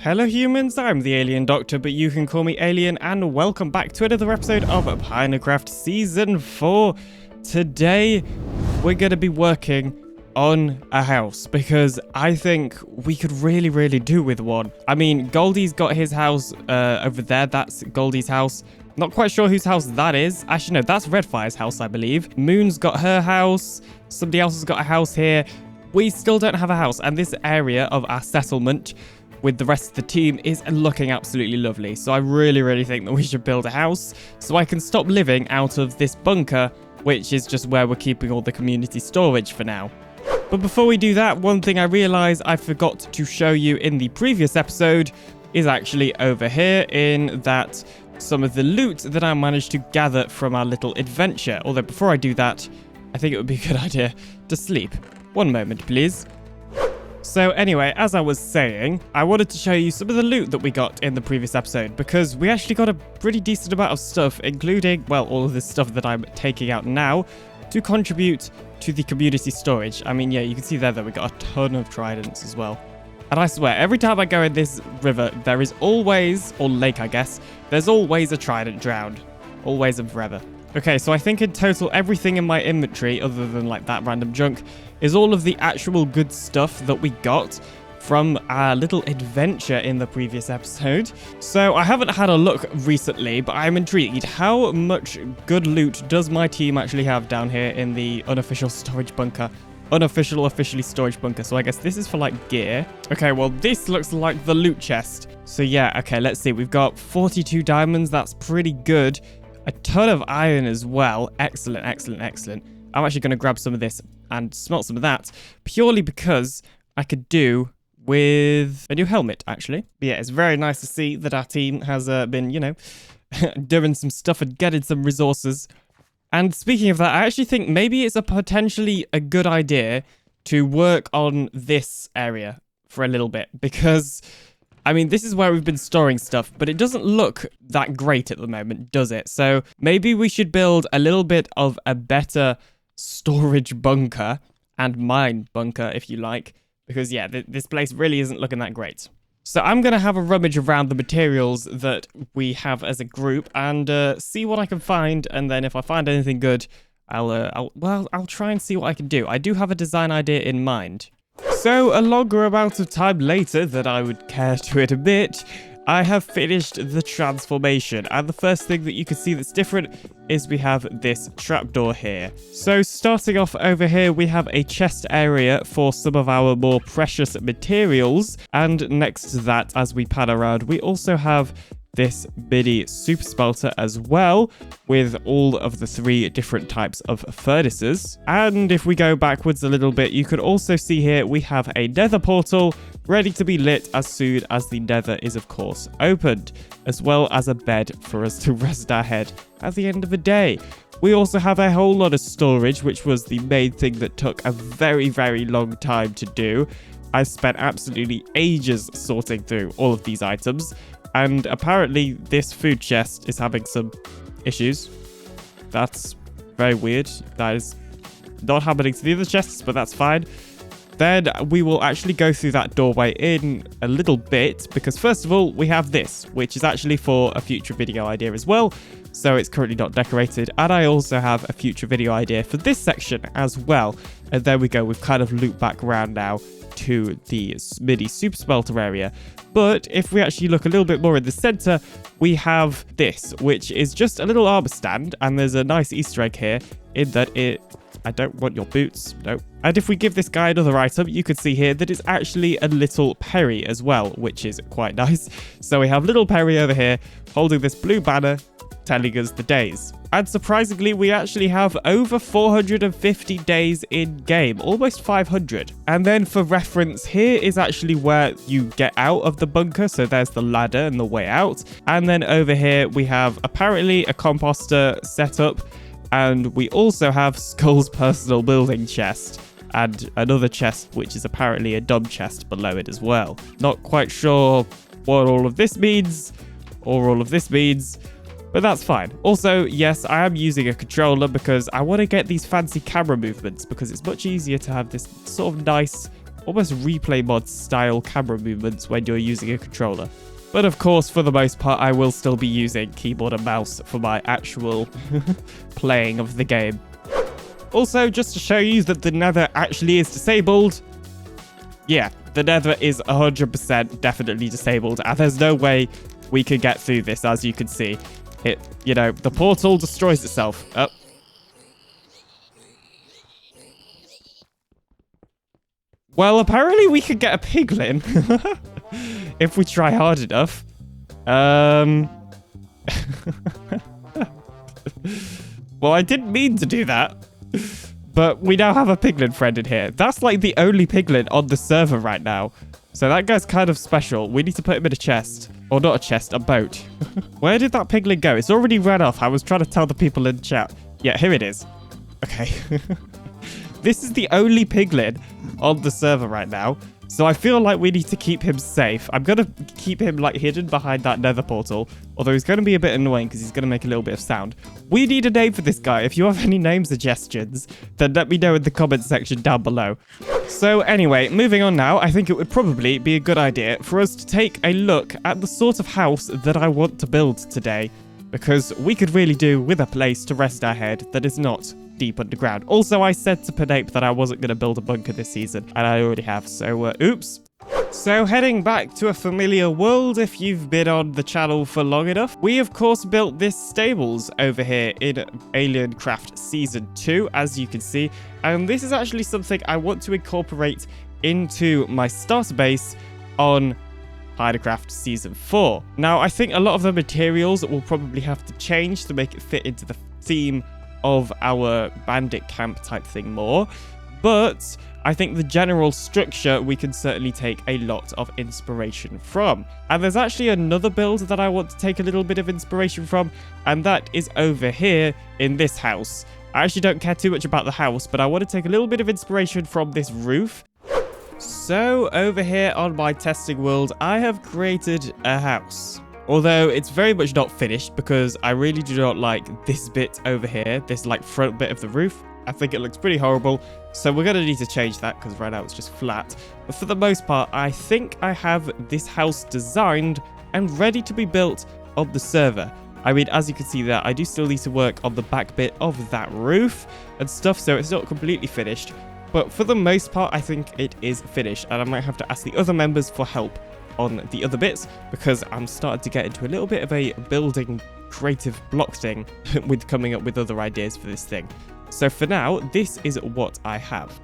Hello humans, I'm the Alien Doctor, but you can call me Alien, and welcome back to another episode of PinaCraft Season 4. Today, we're going to be working on a house, because I think we could really do with one. I mean, Goldie's got his house over there, that's Goldie's house. Not quite sure whose house that is. Actually, no, that's Redfire's house, I believe. Moon's got her house, somebody else has got a house here. We still don't have a house, and this area of our settlement with the rest of the team is looking absolutely lovely. So I really think that we should build a house so I can stop living out of this bunker, which is just where we're keeping all the community storage for now. But before we do that, one thing I realized I forgot to show you in the previous episode is actually over here, in that some of the loot that I managed to gather from our little adventure. Although before I do that, I think it would be a good idea to sleep. One moment, please. So anyway, as I was saying, I wanted to show you some of the loot that we got in the previous episode, because we actually got a pretty decent amount of stuff, including, well, all of this stuff that I'm taking out now to contribute to the community storage. I mean, yeah, you can see there that we got a ton of tridents as well. And I swear, every time I go in this river, there is always, or lake, I guess, there's always a trident drowned. Always and forever. Okay, so I think in total, everything in my inventory, other than like that random junk, is all of the actual good stuff that we got from our little adventure in the previous episode. So I haven't had a look recently, but I'm intrigued. How much good loot does my team actually have down here in the unofficial storage bunker? Officially storage bunker. So I guess this is for like gear. Okay, well, this looks like the loot chest. So yeah, okay, let's see. We've got 42 diamonds. That's pretty good. A ton of iron as well. Excellent. I'm actually going to grab some of this and smelt some of that, purely because I could do with a new helmet, actually. But yeah, it's very nice to see that our team has been, you know, doing some stuff and getting some resources. And speaking of that, I actually think maybe it's potentially a good idea to work on this area for a little bit, because I mean, this is where we've been storing stuff, but it doesn't look that great at the moment, does it? So maybe we should build a little bit of a better storage bunker, and mine bunker, if you like, because yeah, this place really isn't looking that great. So I'm going to have a rummage around the materials that we have as a group and see what I can find, and then if I find anything good, I'll try and see what I can do. I do have a design idea in mind. So, a longer amount of time later than I would care to admit, I have finished the transformation, and the first thing that you can see that's different is we have this trapdoor here. So, starting off over here, we have a chest area for some of our more precious materials, and next to that, as we pan around, we also have this mini super smelter as well, with all of the 3 different types of furnaces. And if we go backwards a little bit, you can also see here we have a nether portal ready to be lit as soon as the nether is of course opened, as well as a bed for us to rest our head at the end of the day. We also have a whole lot of storage, which was the main thing that took a very long time to do. I spent absolutely ages sorting through all of these items. And apparently this food chest is having some issues. That's very weird. That is not happening to the other chests, but that's fine. Then we will actually go through that doorway in a little bit, because first of all, we have this, which is actually for a future video idea as well. So it's currently not decorated. And I also have a future video idea for this section as well. And there we go. We've kind of looped back around now to the mini super smelter area. But if we actually look a little bit more in the center, we have this, which is just a little armor stand, and there's a nice Easter egg here in that I don't want your boots, no. And if we give this guy another item, you can see here that it's actually a little Perry as well, which is quite nice. So we have little Perry over here holding this blue banner telling us the days. And surprisingly, we actually have over 450 days in game, almost 500. And then for reference, here is actually where you get out of the bunker. So there's the ladder and the way out. And then over here, we have apparently a composter set up. And we also have Skull's personal building chest, and another chest, which is apparently a dumb chest below it as well. Not quite sure what all of this means, or all of this means, but that's fine. Also, yes, I am using a controller because I want to get these fancy camera movements, because it's much easier to have this sort of nice almost replay mod style camera movements when you're using a controller. But of course, for the most part, I will still be using keyboard and mouse for my actual playing of the game. Also, just to show you that the nether actually is disabled, yeah, the nether is 100% definitely disabled, and there's no way we can get through this, as you can see. The portal destroys itself. Oh. Well, apparently we could get a piglin if we try hard enough. Well, I didn't mean to do that, but we now have a piglin friend in here. That's like the only piglin on the server right now. So that guy's kind of special. We need to put him in a chest. Or not a chest, a boat. Where did that piglin go? It's already run off. I was trying to tell the people in chat. Yeah, here it is. Okay. This is the only piglin on the server right now. So I feel like we need to keep him safe. I'm going to keep him like hidden behind that nether portal. Although he's going to be a bit annoying because he's going to make a little bit of sound. We need a name for this guy. If you have any name suggestions, then let me know in the comment section down below. So anyway, moving on now, I think it would probably be a good idea for us to take a look at the sort of house that I want to build today. Because we could really do with a place to rest our head that is not deep underground. Also, I said to PinaCraft that I wasn't going to build a bunker this season, and I already have, so oops. So heading back to a familiar world, if you've been on the channel for long enough, we of course built this stables over here in AlienCraft Season 2, as you can see, and this is actually something I want to incorporate into my starter base on PinaCraft Season 4. Now, I think a lot of the materials will probably have to change to make it fit into the theme of our bandit camp type thing more, but I think the general structure we can certainly take a lot of inspiration from. And there's actually another build that I want to take a little bit of inspiration from, and that is over here in this house. I actually don't care too much about the house, but I want to take a little bit of inspiration from this roof. So over here on my testing world, I have created a house. Although it's very much not finished because I really do not like this bit over here, this like front bit of the roof. I think it looks pretty horrible. So we're going to need to change that because right now it's just flat. But for the most part, I think I have this house designed and ready to be built on the server. I mean, as you can see there, I do still need to work on the back bit of that roof and stuff, so it's not completely finished. But for the most part, I think it is finished, and I might have to ask the other members for help on the other bits because I'm starting to get into a little bit of a building creative block thing with coming up with other ideas for this thing. So for now, this is what I have.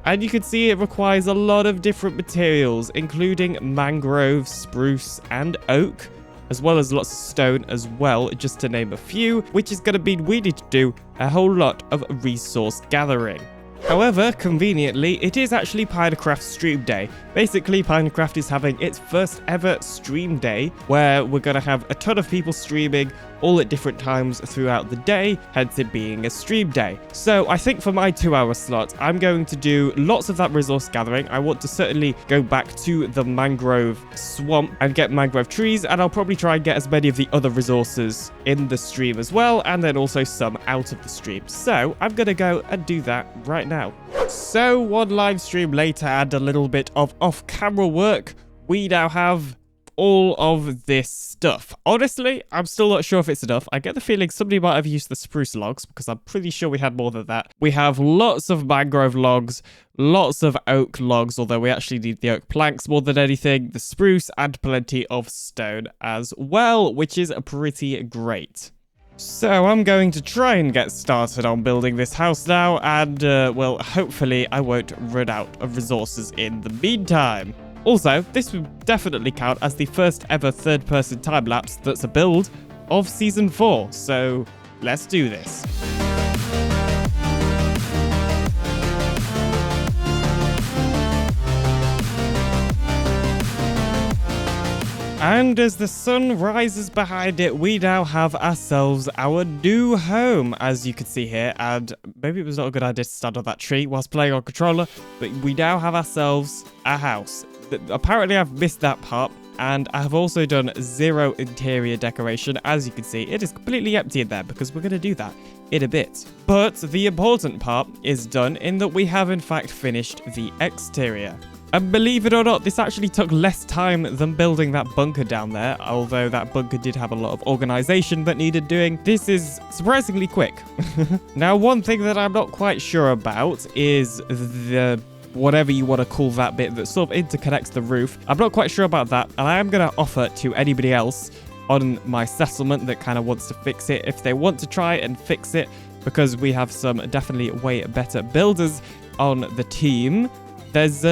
And you can see it requires a lot of different materials, including mangrove, spruce, and oak, as well as lots of stone as well, just to name a few, which is going to mean we need to do a whole lot of resource gathering. However, conveniently, it is actually PinaCraft Stream Day. Basically, PinaCraft is having its first ever stream day, where we're going to have a ton of people streaming all at different times throughout the day, hence it being a stream day. So I think for my 2-hour slot, I'm going to do lots of that resource gathering. I want to certainly go back to the mangrove swamp and get mangrove trees, and I'll probably try and get as many of the other resources in the stream as well, and then also some out of the stream. So I'm going to go and do that right now. So one live stream later and a little bit of off-camera work, we now have all of this stuff. Honestly, I'm still not sure if it's enough. I get the feeling somebody might have used the spruce logs because I'm pretty sure we had more than that. We have lots of mangrove logs, lots of oak logs, although we actually need the oak planks more than anything, the spruce, and plenty of stone as well, which is pretty great. So I'm going to try and get started on building this house now, and well, hopefully I won't run out of resources in the meantime. Also, this would definitely count as the first ever third-person time-lapse that's a build of Season 4, so let's do this. And as the sun rises behind it, we now have ourselves our new home, as you can see here. And maybe it was not a good idea to stand on that tree whilst playing on controller, but we now have ourselves a house. Apparently I've missed that part, And I have also done 0 interior decoration. As you can see, it is completely empty in there because we're going to do that in a bit. But the important part is done in that we have in fact finished the exterior. And believe it or not, this actually took less time than building that bunker down there, although that bunker did have a lot of organization that needed doing. This is surprisingly quick. Now, one thing that I'm not quite sure about is the whatever you want to call that bit that sort of interconnects the roof. I'm not quite sure about that, and I am going to offer to anybody else on my settlement that kind of wants to fix it, if they want to try and fix it, because we have some definitely way better builders on the team. There's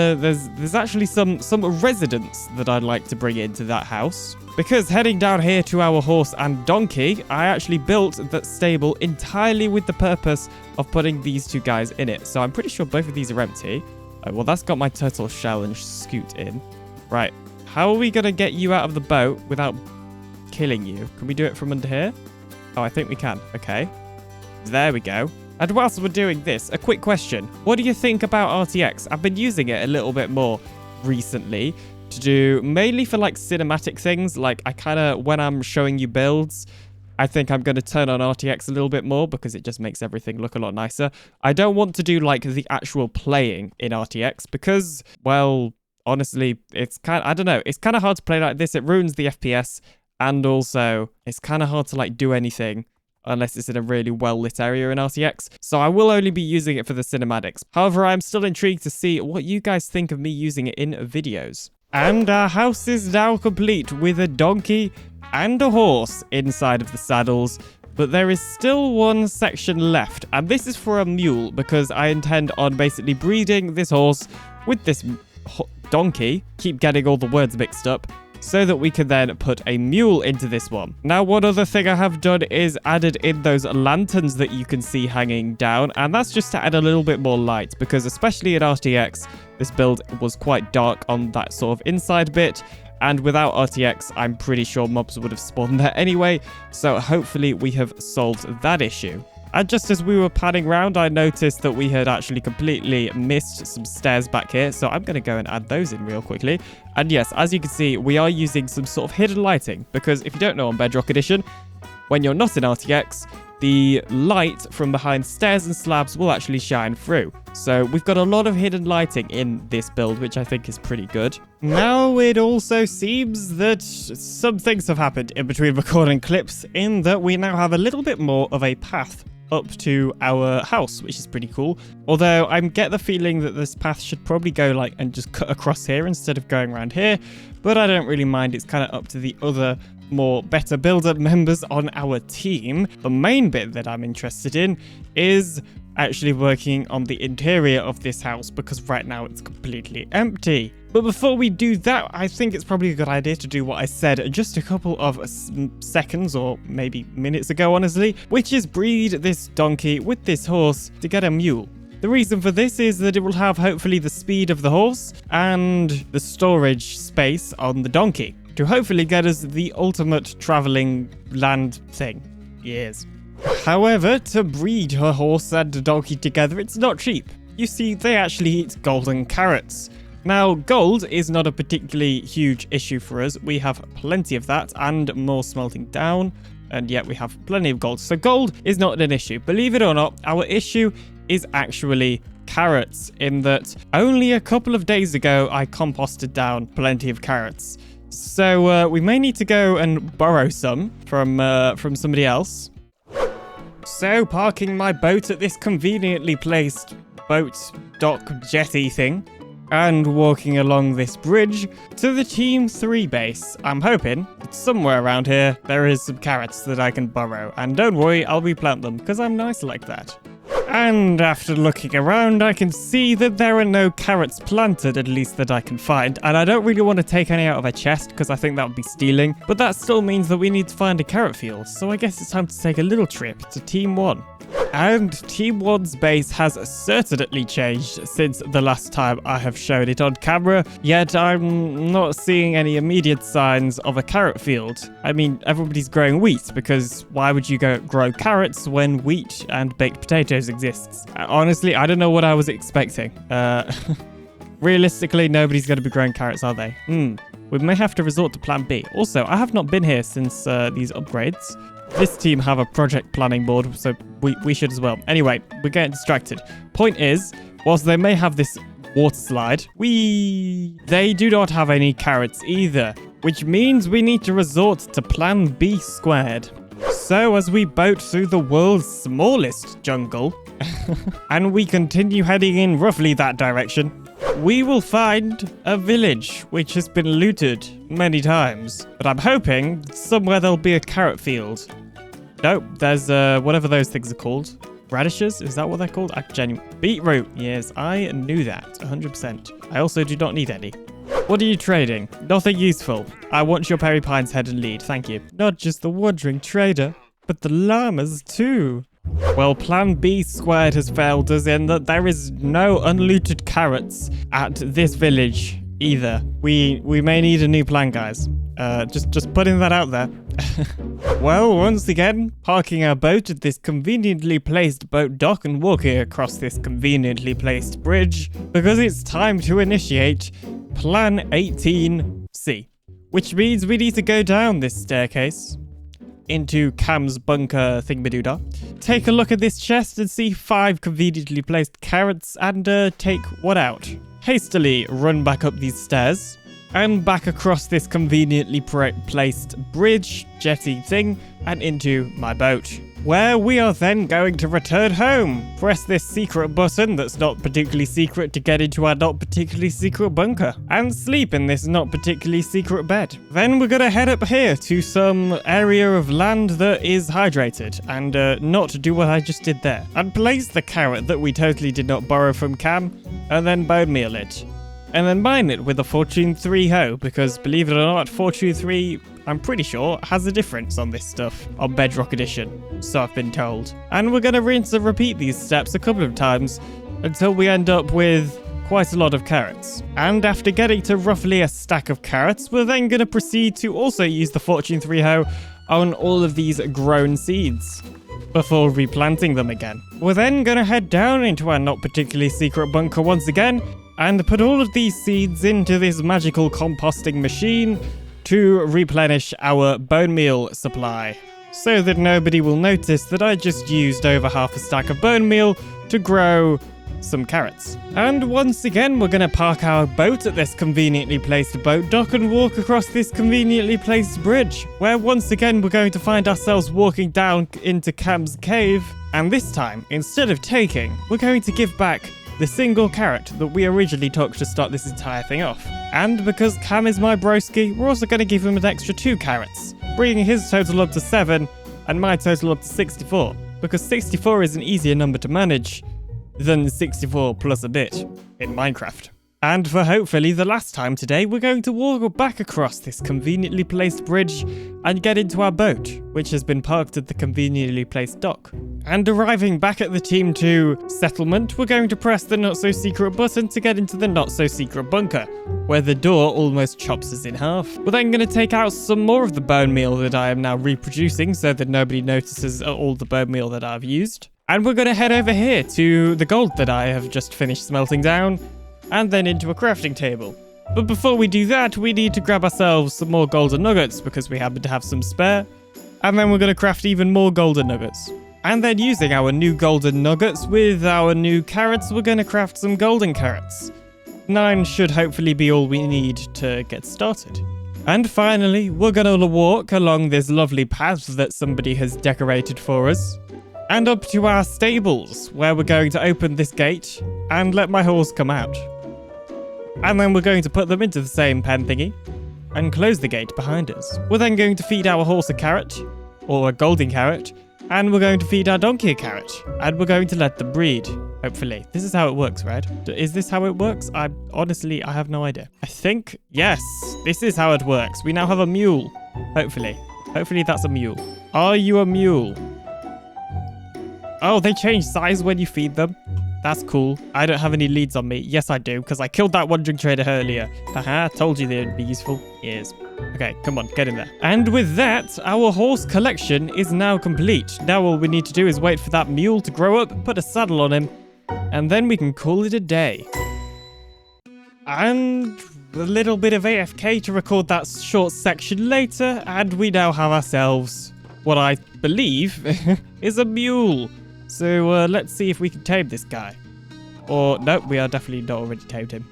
actually some residents that I'd like to bring into that house, because heading down here to our horse and donkey, I actually built that stable entirely with the purpose of putting these 2 guys in it. So I'm pretty sure both of these are empty. Oh, well, that's got my turtle shell and scoot in. Right. How are we going to get you out of the boat without killing you? Can we do it from under here? Oh, I think we can. Okay. There we go. And whilst we're doing this, a quick question. What do you think about RTX? I've been using it a little bit more recently to do mainly for like cinematic things. Like when I'm showing you builds, I think I'm going to turn on RTX a little bit more because it just makes everything look a lot nicer. I don't want to do like the actual playing in RTX because, well, honestly, it's I don't know. It's kind of hard to play like this. It ruins the FPS, and also it's kind of hard to like do anything unless it's in a really well-lit area in RTX. So I will only be using it for the cinematics. However, I'm still intrigued to see what you guys think of me using it in videos. And our house is now complete with a donkey and a horse inside of the saddles. But there is still one section left. And this is for a mule because I intend on basically breeding this horse with this donkey. Keep getting all the words mixed up. So that we can then put a mule into this one. Now, one other thing I have done is added in those lanterns that you can see hanging down. And that's just to add a little bit more light. Because especially in RTX, this build was quite dark on that sort of inside bit. And without RTX, I'm pretty sure mobs would have spawned there anyway. So hopefully we have solved that issue. And just as we were panning around, I noticed that we had actually completely missed some stairs back here. So I'm going to go and add those in real quickly. And yes, as you can see, we are using some sort of hidden lighting. Because if you don't know on Bedrock Edition, when you're not in RTX, the light from behind stairs and slabs will actually shine through. So we've got a lot of hidden lighting in this build, which I think is pretty good. Now, it also seems that some things have happened in between recording clips, in that we now have a little bit more of a path up to our house, which is pretty cool. Although I get the feeling that this path should probably go like and just cut across here instead of going around here, but I don't really mind. It's kind of up to the other more better builder members on our team. The main bit that I'm interested in is actually working on the interior of this house because right now it's completely empty. But before we do that, I think it's probably a good idea to do what I said just a couple of seconds or maybe minutes ago, honestly, which is breed this donkey with this horse to get a mule. The reason for this is that it will have hopefully the speed of the horse and the storage space on the donkey to hopefully get us the ultimate traveling land thing. Yes. However, to breed a horse and a donkey together, it's not cheap. You see, they actually eat golden carrots. Now, gold is not a particularly huge issue for us. We have plenty of that and more smelting down, and yet we have plenty of gold. So gold is not an issue. Believe it or not, our issue is actually carrots, in that only a couple of days ago, I composted down plenty of carrots. So we may need to go and borrow some from somebody else. So, parking my boat at this conveniently placed boat dock jetty thing and walking along this bridge to the Team 3 base. I'm hoping that somewhere around here there is some carrots that I can borrow. And don't worry, I'll replant them because I'm nice like that. And after looking around, I can see that there are no carrots planted, at least that I can find. And I don't really want to take any out of a chest because I think that would be stealing. But that still means that we need to find a carrot field. So I guess it's time to take a little trip to Team 1. And Team 1's base has certainly changed since the last time I have shown it on camera, yet I'm not seeing any immediate signs of a carrot field. I mean, everybody's growing wheat, because why would you go grow carrots when wheat and baked potatoes exists? Honestly, I don't know what I was expecting. Realistically, nobody's going to be growing carrots, are they? we may have to resort to plan B. Also, I have not been here since these upgrades. This team have a project planning board, so we should as well. Anyway, we're getting distracted. Point is, whilst they may have this water slide, they do not have any carrots either, which means we need to resort to plan B squared. So as we boat through the world's smallest jungle, and we continue heading in roughly that direction, we will find a village which has been looted many times. But I'm hoping somewhere there'll be a carrot field. Nope, there's whatever those things are called. Radishes? Is that what they're called? Beetroot. Yes, I knew that. 100%. I also do not need any. What are you trading? Nothing useful. I want your Perry Pine's head and lead. Thank you. Not just the wandering trader, but the llamas too. Well, plan B squared has failed us in that there is no unlooted carrots at this village either. We may need a new plan, guys. Just putting that out there. Well, once again, parking our boat at this conveniently placed boat dock and walking across this conveniently placed bridge because it's time to initiate Plan 18C, which means we need to go down this staircase into Cam's bunker thingamadoodah. Take a look at this chest and see 5 conveniently placed carrots and take one out. Hastily run back up these stairs and back across this conveniently placed bridge jetty thing and into my boat, where we are then going to return home. Press this secret button that's not particularly secret to get into our not particularly secret bunker and sleep in this not particularly secret bed. Then we're gonna head up here to some area of land that is hydrated and not do what I just did there, and place the carrot that we totally did not borrow from Cam and then bone meal it. And then mine it with a Fortune 3 hoe, because believe it or not, Fortune 3, I'm pretty sure, has a difference on this stuff on Bedrock Edition, so I've been told. And we're going to rinse and repeat these steps a couple of times until we end up with quite a lot of carrots. And after getting to roughly a stack of carrots, we're then going to proceed to also use the Fortune 3 hoe on all of these grown seeds before replanting them again. We're then going to head down into our not particularly secret bunker once again and put all of these seeds into this magical composting machine to replenish our bone meal supply, so that nobody will notice that I just used over half a stack of bone meal to grow some carrots. And once again, we're going to park our boat at this conveniently placed boat dock and walk across this conveniently placed bridge, where once again we're going to find ourselves walking down into Cam's cave, and this time, instead of taking, we're going to give back the single carrot that we originally took to start this entire thing off. And because Cam is my broski, we're also going to give him an extra 2 carrots, bringing his total up to 7 and my total up to 64, because 64 is an easier number to manage than 64 plus a bit in Minecraft. And for hopefully the last time today, we're going to walk back across this conveniently placed bridge and get into our boat, which has been parked at the conveniently placed dock. And arriving back at the Team 2 settlement, we're going to press the not-so-secret button to get into the not-so-secret bunker, where the door almost chops us in half. We're then going to take out some more of the bone meal that I am now reproducing so that nobody notices all the bone meal that I've used. And we're going to head over here to the gold that I have just finished smelting down, and then into a crafting table. But before we do that, we need to grab ourselves some more golden nuggets because we happen to have some spare. And then we're going to craft even more golden nuggets. And then using our new golden nuggets with our new carrots, we're going to craft some golden carrots. 9 should hopefully be all we need to get started. And finally, we're going to walk along this lovely path that somebody has decorated for us, and up to our stables, where we're going to open this gate and let my horse come out. And then we're going to put them into the same pen thingy and close the gate behind us. We're then going to feed our horse a carrot, or a golden carrot, and we're going to feed our donkey a carrot, and we're going to let them breed, hopefully. This is how it works, right? Is this how it works? I have no idea. I think, yes, this is how it works. We now have a mule, hopefully. Hopefully that's a mule. Are you a mule? Oh, they change size when you feed them. That's cool. I don't have any leads on me. Yes, I do, because I killed that wandering trader earlier. Haha, told you they'd be useful. Yes. Okay, come on, get in there. And with that, our horse collection is now complete. Now all we need to do is wait for that mule to grow up, put a saddle on him, and then we can call it a day. And a little bit of AFK to record that short section later, and we now have ourselves what I believe is a mule. So let's see if we can tame this guy. Or, no, we are definitely not already tamed him.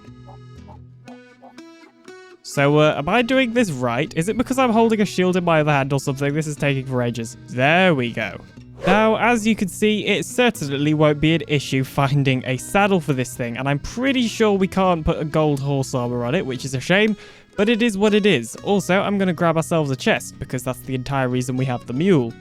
So, am I doing this right? Is it because I'm holding a shield in my other hand or something? This is taking for ages. There we go. Now, as you can see, it certainly won't be an issue finding a saddle for this thing. And I'm pretty sure we can't put a gold horse armor on it, which is a shame. But it is what it is. Also, I'm going to grab ourselves a chest because that's the entire reason we have the mule.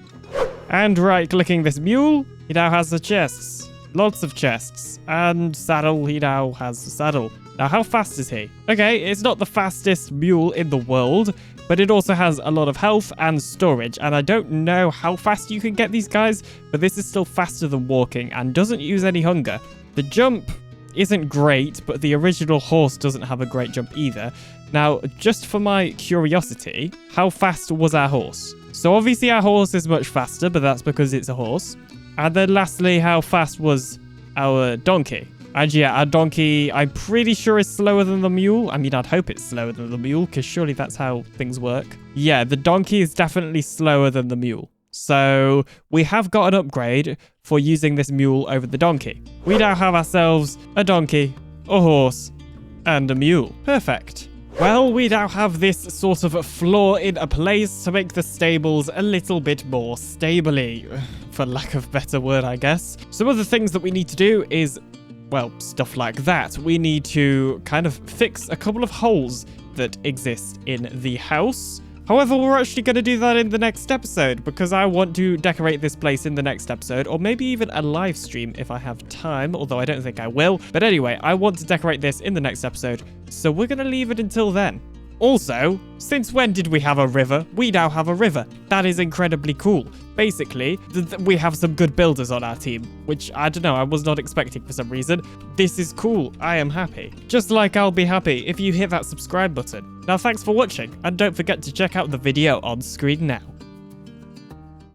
And right-clicking this mule, he now has the chests. Lots of chests. And saddle, he now has a saddle. Now, how fast is he? Okay, it's not the fastest mule in the world, but it also has a lot of health and storage. And I don't know how fast you can get these guys, but this is still faster than walking and doesn't use any hunger. The jump isn't great, but the original horse doesn't have a great jump either. Now, just for my curiosity, how fast was our horse? So obviously our horse is much faster, but that's because it's a horse. And then lastly, how fast was our donkey? And yeah, our donkey, I'm pretty sure is slower than the mule. I mean, I'd hope it's slower than the mule, because surely that's how things work. Yeah, the donkey is definitely slower than the mule. So we have got an upgrade for using this mule over the donkey. We now have ourselves a donkey, a horse, and a mule. Perfect. Well, we now have this sort of floor in a place to make the stables a little bit more stably, for lack of a better word, I guess. Some of the things that we need to do is, well, stuff like that. We need to kind of fix a couple of holes that exist in the house. However, we're actually going to do that in the next episode because I want to decorate this place in the next episode, or maybe even a live stream if I have time, although I don't think I will. But anyway, I want to decorate this in the next episode, so we're going to leave it until then. Also, since when did we have a river? We now have a river. That is incredibly cool. Basically, we have some good builders on our team, which, I don't know, I was not expecting for some reason. This is cool. I am happy. Just like I'll be happy if you hit that subscribe button. Now, thanks for watching, and don't forget to check out the video on screen now.